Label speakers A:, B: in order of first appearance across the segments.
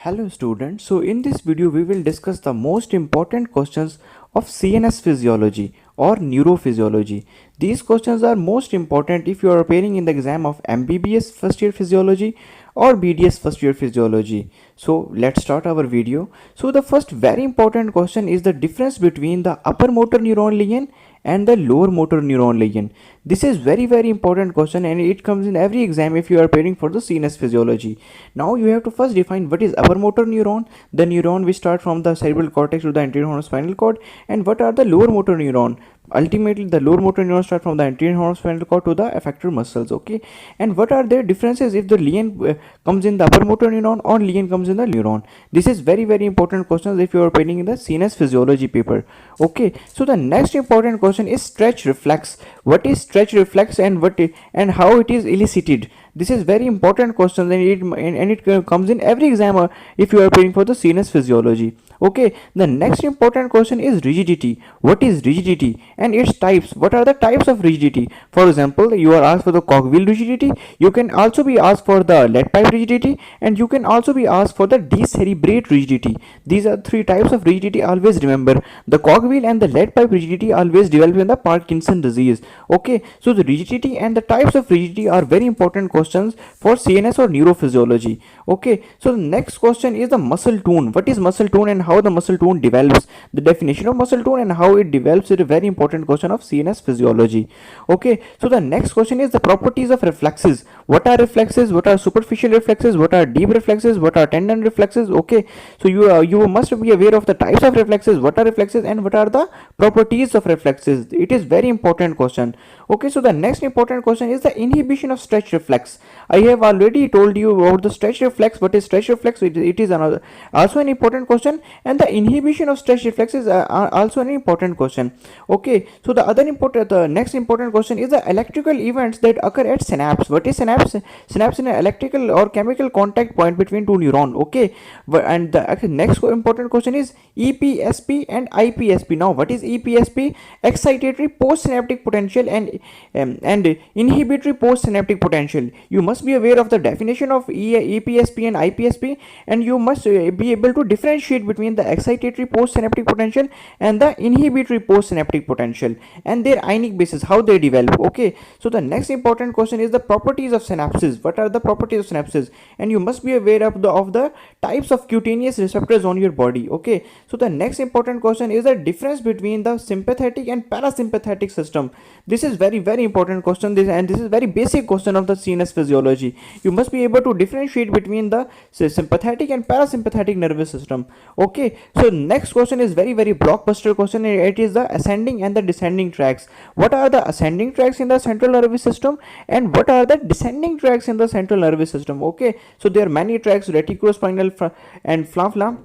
A: Hello students, so in this video we will discuss the most important questions of CNS physiology or neurophysiology. These questions are most important if you are appearing in the exam of MBBS first year physiology or BDS first year physiology. So let's start our video. So the first very important question is the difference between the upper motor neuron lesion and the lower motor neuron lesion. This is very important question and it comes in every exam if you are preparing for the CNS physiology. Now you have to first define what is upper motor neuron, the neuron which start from the cerebral cortex to the anterior horn of spinal cord, and what are the lower motor neuron. Ultimately the lower motor neurons start from the anterior horn of spinal cord to the effector muscles, okay, and what are their differences if the lesion comes in the upper motor neuron or lesion comes in the neuron. This is very important question if you are preparing in the CNS physiology paper, okay. So the next important question is stretch reflex. What is stretch reflex and how it is elicited? This is very important question and it comes in every exam if you are preparing for the CNS physiology, okay. The next important question is rigidity. What is rigidity and its types? What are the types of rigidity? For example, you are asked for the cogwheel rigidity, you can also be asked for the lead pipe rigidity, and you can also be asked for the decerebrate rigidity. These are three types of rigidity. Always remember, the cogwheel and the lead pipe rigidity always develop in the Parkinson disease, okay. So the rigidity and the types of rigidity are very important questions for CNS or neurophysiology, okay. So the next question is the muscle tone. What is muscle tone and how the muscle tone develops? The definition of muscle tone and how it develops is a very important question of CNS physiology, okay. So the next question is the properties of reflexes. What are reflexes? What are superficial reflexes? What are deep reflexes? What are tendon reflexes, okay. So you must be aware of the types of reflexes, what are reflexes, and what are the properties of reflexes. It is very important question, okay. So the next important question is the inhibition of stretch reflex. I have already told you about the stretch reflex. What is stretch reflex? It is another also an important question, and the inhibition of stretch reflex is also an important question, okay. So the next important question is the electrical events that occur at synapse. What is synapse? Synapse is an electrical or chemical contact point between two neurons, okay. And the next important question is EPSP and IPSP. Now what is EPSP? Excitatory postsynaptic potential and inhibitory postsynaptic potential. You must be aware of the definition of EPSP and IPSP, and you must be able to differentiate between the excitatory postsynaptic potential and the inhibitory postsynaptic potential and their ionic basis, how they develop, okay. So the next important question is the properties of synapses. What are the properties of synapses? And you must be aware of the types of cutaneous receptors on your body, okay. So the next important question is the difference between the sympathetic and parasympathetic system. This is very important question, and this is very basic question of the CNS physiology. You must be able to differentiate between the sympathetic and parasympathetic nervous system, okay. So next question is very blockbuster question. It is the ascending and the descending tracks. What are the ascending tracks in the central nervous system and what are the descending tracks in the central nervous system, okay. So there are many tracks, reticulospinal and flanflam,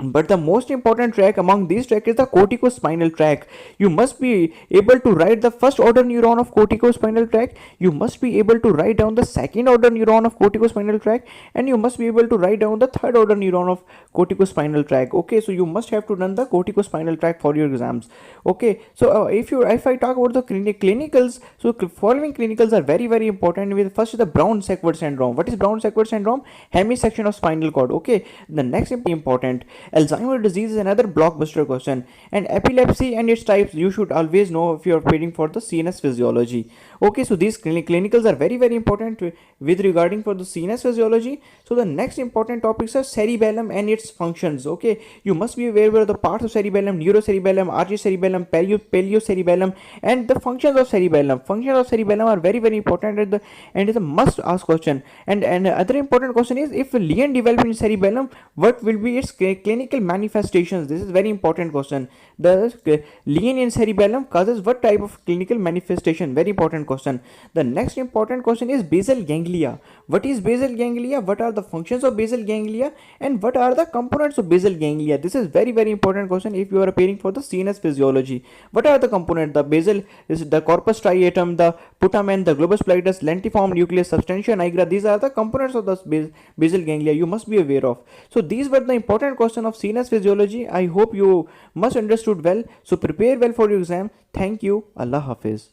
A: but the most important track among these tracks is the corticospinal tract. You must be able to write the first order neuron of corticospinal tract, you must be able to write down the second order neuron of corticospinal tract, and you must be able to write down the third order neuron of corticospinal tract, okay. So you must have to run the corticospinal tract for your exams, okay. So if I talk about the clinicals, so following clinicals are very important. With first is the Brown-Sequard syndrome. What is Brown-Sequard syndrome? Hemisection of spinal cord, okay. The next important, Alzheimer's disease is another blockbuster question, and epilepsy and its types you should always know if you are preparing for the CNS physiology, okay. So these clinicals are very important with regarding for the CNS physiology. So the next important topics are cerebellum and its functions, okay. You must be aware of the parts of cerebellum, neurocerebellum, archcerebellum, paliocerebellum, and the functions of cerebellum. Functions of cerebellum are very important and is a must ask question. And other important question is, if lesion develop in cerebellum, what will be its clinical manifestations? This is very important question. The lesion in cerebellum causes what type of clinical manifestation? Very important question. The next important question is basal ganglia. What is basal ganglia? What are the functions of basal ganglia and what are the components of basal ganglia? This is very important question if you are preparing for the CNS physiology. What are the components? The basal is the corpus striatum, the putamen, the globus pallidus, lentiform nucleus, substantia nigra. These are the components of the basal ganglia you must be aware of. So these were the important questions of CNS physiology. I hope you must understood well. So prepare well for your exam. Thank you. Allah Hafiz.